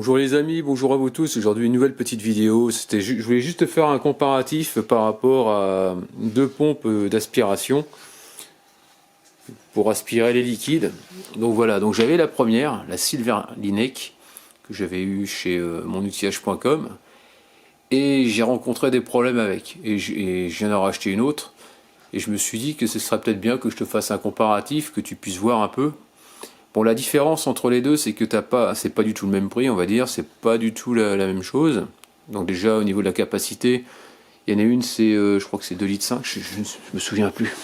Bonjour les amis, bonjour à vous tous. Aujourd'hui une nouvelle petite vidéo. Je voulais juste faire un comparatif par rapport à deux pompes d'aspiration pour aspirer les liquides. Donc voilà, donc j'avais la première, la Silverlinec, que j'avais eu chez monoutillage.com, et j'ai rencontré des problèmes avec. Et je viens d'en racheter une autre. Et je me suis dit que ce serait peut-être bien que je te fasse un comparatif, que tu puisses voir un peu. Bon, la différence entre les deux, c'est que c'est pas du tout le même prix, on va dire, c'est pas du tout la même chose. Donc déjà, au niveau de la capacité, il y en a une, je crois que c'est 2,5 litres, je me souviens plus.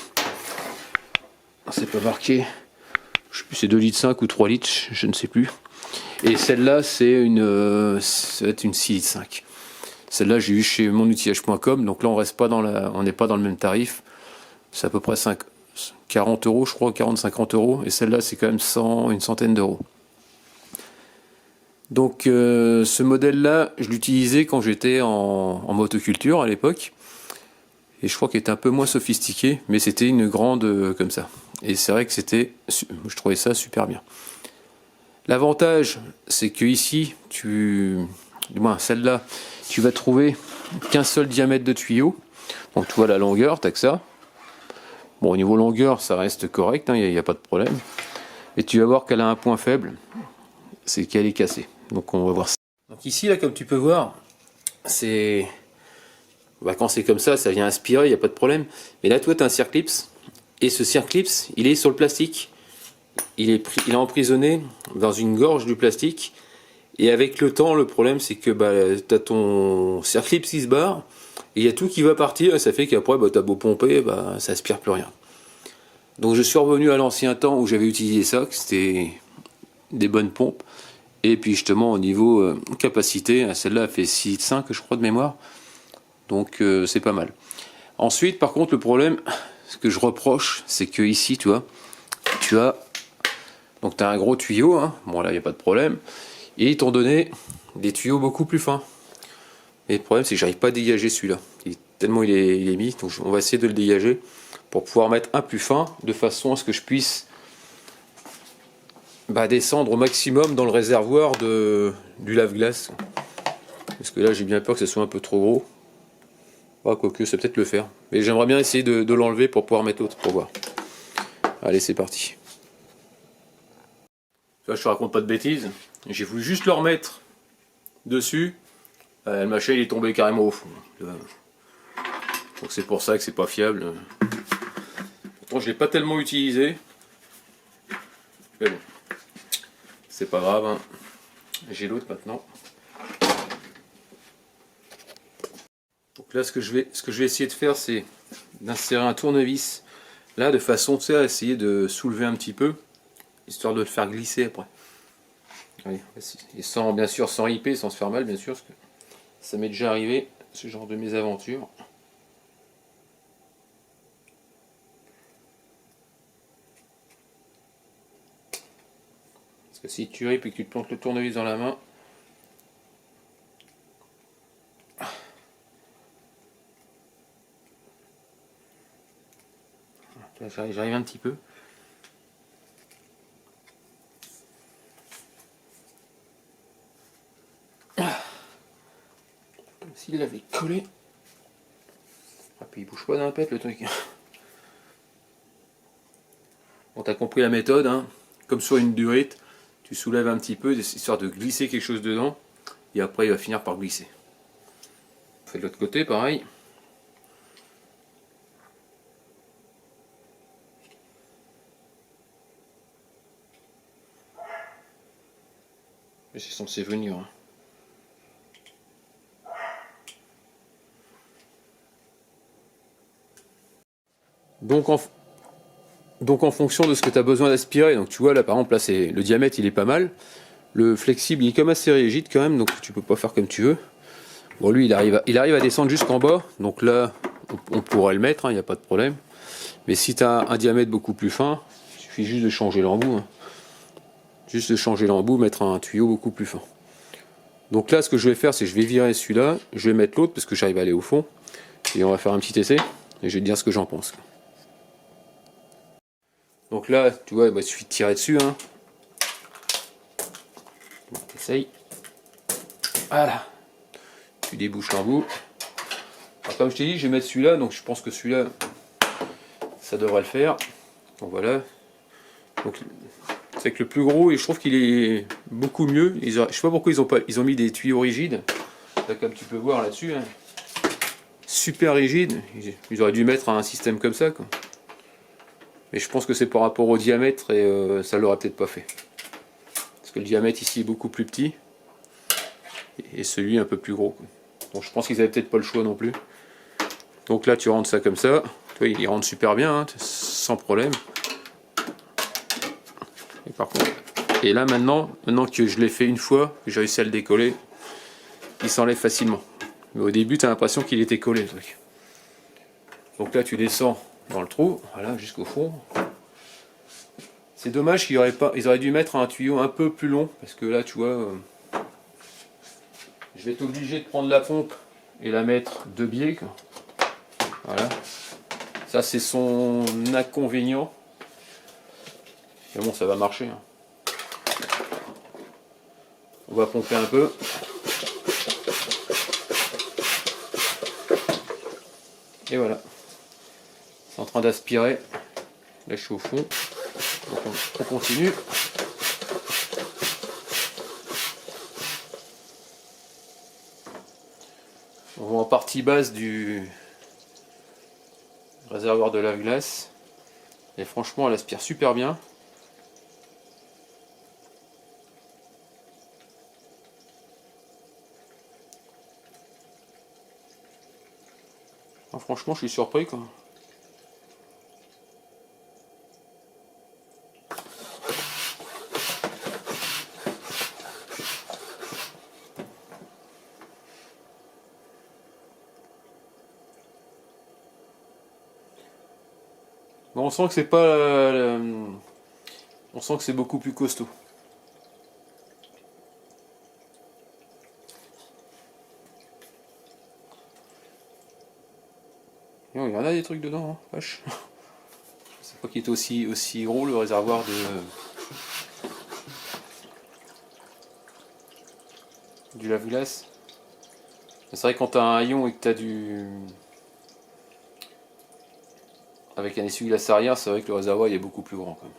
C'est pas marqué. Je sais plus, c'est 2,5 litres ou 3 litres, je ne sais plus. Et celle-là, ça va être une 6,5 litres. Celle-là, j'ai eu chez monoutillage.com, donc là, on n'est pas dans le même tarif. C'est à peu près 40 euros, je crois, 40-50 euros, et celle-là c'est quand même une centaine d'euros. Donc ce modèle-là, je l'utilisais quand j'étais en motoculture à l'époque, et je crois qu'il était un peu moins sophistiqué, mais c'était une grande comme ça. Et c'est vrai que je trouvais ça super bien. L'avantage, c'est que ici, du moins celle-là, tu vas trouver qu'un seul diamètre de tuyau. Donc tu vois la longueur, t'as que ça. Bon, au niveau longueur, ça reste correct, il n'y a pas de problème. Et tu vas voir qu'elle a un point faible, c'est qu'elle est cassée. Donc on va voir ça. Donc ici, là, comme tu peux voir, quand c'est comme ça vient aspirer, il n'y a pas de problème. Mais là, toi, tu as un circlips, et ce circlips, il est sur le plastique. Il est emprisonné dans une gorge du plastique. Et avec le temps, le problème, c'est que tu as ton circlips qui se barre, et il y a tout qui va partir, et ça fait qu'après, tu as beau pomper, ça aspire plus rien. Donc je suis revenu à l'ancien temps où j'avais utilisé ça, que c'était des bonnes pompes. Et puis justement au niveau capacité, celle-là fait 6,5 je crois de mémoire. Donc c'est pas mal. Ensuite par contre le problème, ce que je reproche, c'est que ici tu vois, tu as un gros tuyau, hein. Bon là il n'y a pas de problème. Et ils t'ont donné des tuyaux beaucoup plus fins. Et le problème c'est que j'arrive pas à dégager celui-là. Tellement il est mis, donc on va essayer de le dégager pour pouvoir mettre un plus fin, de façon à ce que je puisse descendre au maximum dans le réservoir du lave-glace. Parce que là j'ai bien peur que ce soit un peu trop gros. Quoique ça peut-être le faire. Mais j'aimerais bien essayer de l'enlever pour pouvoir mettre l'autre, pour voir. Allez, c'est parti. Là je te raconte pas de bêtises. J'ai voulu juste le remettre dessus. Le machin il est tombé carrément au fond. Donc c'est pour ça que c'est pas fiable. Pourtant je l'ai pas tellement utilisé. Mais bon. C'est pas grave, hein. J'ai l'autre maintenant. Donc là ce que je vais essayer de faire, c'est d'insérer un tournevis là de façon à essayer de soulever un petit peu, histoire de le faire glisser après. Allez, et bien sûr sans ripper, sans se faire mal bien sûr, parce que ça m'est déjà arrivé ce genre de mésaventure. Parce que si tu ripes et que tu te plantes le tournevis dans la main, j'arrive un petit peu. Comme s'il l'avait collé. Ah, puis il bouge pas d'un pet le truc. Bon, t'as compris la méthode, hein. Comme sur une durite, tu soulèves un petit peu, histoire de glisser quelque chose dedans, et après il va finir par glisser. On fait de l'autre côté, pareil. Mais c'est censé venir, hein. Donc en fonction de ce que tu as besoin d'aspirer, donc tu vois là par exemple là le diamètre il est pas mal, le flexible il est comme assez rigide quand même, donc tu peux pas faire comme tu veux. Bon lui il arrive à descendre jusqu'en bas, donc là on pourrait le mettre, il n'y a pas de problème. Mais si tu as un diamètre beaucoup plus fin, il suffit juste de changer l'embout, hein. Juste de changer l'embout, mettre un tuyau beaucoup plus fin. Donc là ce que je vais faire, c'est que je vais virer celui-là, je vais mettre l'autre parce que j'arrive à aller au fond, et on va faire un petit essai, et je vais te dire ce que j'en pense. Donc là, tu vois, il suffit de tirer dessus, hein. Essaye. Voilà. Tu débouches l'embout. Comme je t'ai dit, je vais mettre celui-là, donc je pense que celui-là, ça devrait le faire. Donc voilà. Donc c'est que le plus gros, et je trouve qu'il est beaucoup mieux. Je sais pas pourquoi ils ont mis des tuyaux rigides. Là, comme tu peux voir là-dessus, hein. Super rigide. Ils auraient dû mettre un système comme ça, quoi. Mais je pense que c'est par rapport au diamètre et ça l'aurait peut-être pas fait. Parce que le diamètre ici est beaucoup plus petit et celui un peu plus gros, quoi. Donc je pense qu'ils avaient peut-être pas le choix non plus. Donc là tu rentres ça comme ça. Tu vois, il rentre super bien, hein, sans problème. Et par contre, et là maintenant que je l'ai fait une fois, que j'ai réussi à le décoller, il s'enlève facilement. Mais au début tu as l'impression qu'il était collé le truc. Donc là tu descends dans le trou, voilà, jusqu'au fond. C'est dommage qu'ils auraient dû mettre un tuyau un peu plus long, parce que là tu vois, je vais être obligé de prendre la pompe et la mettre de biais, quoi. Voilà. Ça c'est son inconvénient. Mais bon, ça va marcher, hein. On va pomper un peu. Et voilà. C'est en train d'aspirer. Là je suis au fond. Donc on continue. On va en partie basse du réservoir de lave-glace. Et franchement, elle aspire super bien. Ah, franchement, je suis surpris, quoi. Bon, on sent que c'est pas, on sent que c'est beaucoup plus costaud. Et il y en a des trucs dedans, hein, vache. Je sais pas qu'il est aussi gros le réservoir du lave-glace. C'est vrai que quand tu as un haillon et que tu as avec un essuie-glace arrière, c'est vrai que le réservoir il est beaucoup plus grand quand même.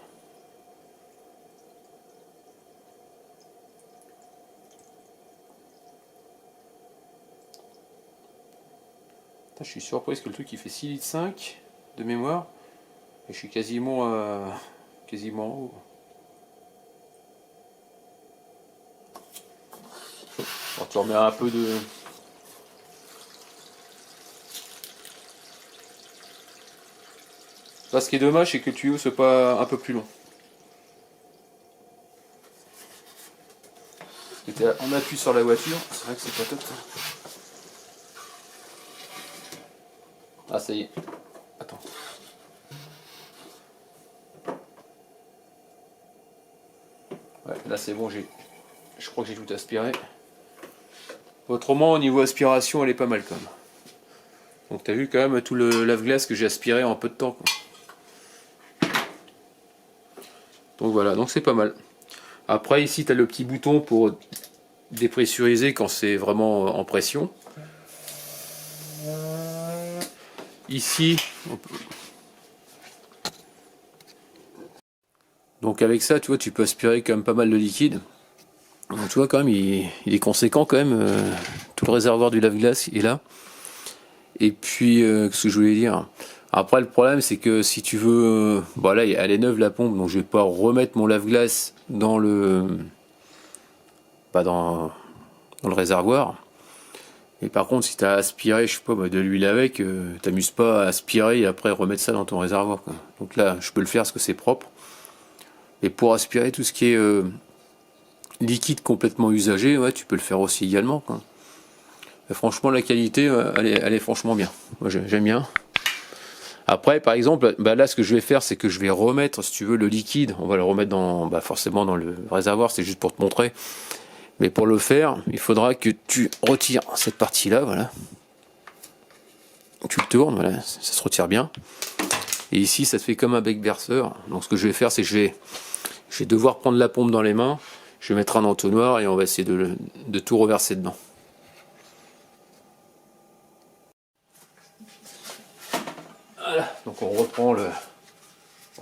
Je suis surpris parce que le truc il fait 6,5 litres de mémoire et je suis quasiment en haut. On te remet un peu de... Là, ce qui est dommage, c'est que le tuyau soit pas un peu plus long. On appuie sur la voiture, c'est vrai que c'est pas top. Ah, ça y est. Attends. Ouais, là c'est bon, je crois que j'ai tout aspiré. Autrement, au niveau aspiration, elle est pas mal quand même. Donc t'as vu quand même tout le lave-glace que j'ai aspiré en peu de temps, quoi. Donc voilà, donc c'est pas mal. Après ici tu as le petit bouton pour dépressuriser quand c'est vraiment en pression. Ici, donc avec ça, tu vois, tu peux aspirer quand même pas mal de liquide. Donc tu vois quand même, il est conséquent quand même. Tout le réservoir du lave-glace est là. Et puis, qu'est-ce que je voulais dire? Après, le problème, c'est que si tu veux... bon là, elle est neuve la pompe, donc je vais pas remettre mon lave-glace dans le... dans le réservoir. Et par contre, si tu as aspiré, je sais pas, de l'huile avec, t'amuses pas à aspirer et après remettre ça dans ton réservoir, quoi. Donc là, je peux le faire parce que c'est propre. Et pour aspirer tout ce qui est liquide complètement usagé, ouais, tu peux le faire aussi également, quoi. Et franchement, la qualité, elle est franchement bien. Moi, j'aime bien. Après, par exemple, là, ce que je vais faire, c'est que je vais remettre, si tu veux, le liquide. On va le remettre forcément dans le réservoir, c'est juste pour te montrer. Mais pour le faire, il faudra que tu retires cette partie-là, voilà. Tu le tournes, voilà, ça se retire bien. Et ici, ça te fait comme un bec berceur. Donc ce que je vais faire, c'est que je vais devoir prendre la pompe dans les mains Je vais mettre un entonnoir et on va essayer de tout reverser dedans. Voilà, donc on reprend le...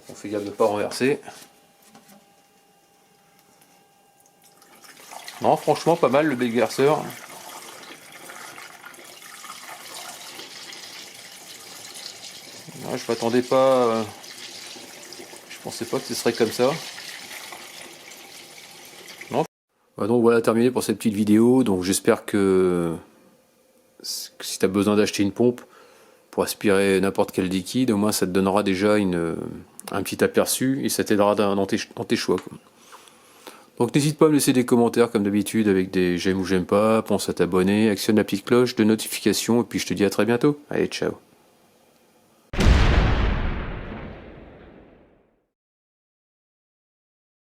On fait gaffe de ne pas renverser. Non, franchement pas mal le déverseur. Je m'attendais pas... je pensais pas que ce serait comme ça. Non. Donc voilà, terminé pour cette petite vidéo. Donc j'espère que si tu as besoin d'acheter une pompe pour aspirer n'importe quel liquide, au moins ça te donnera déjà un petit aperçu et ça t'aidera dans tes choix, quoi. Donc n'hésite pas à me laisser des commentaires comme d'habitude avec des j'aime ou j'aime pas, pense à t'abonner, actionne la petite cloche de notification et puis je te dis à très bientôt. Allez, ciao.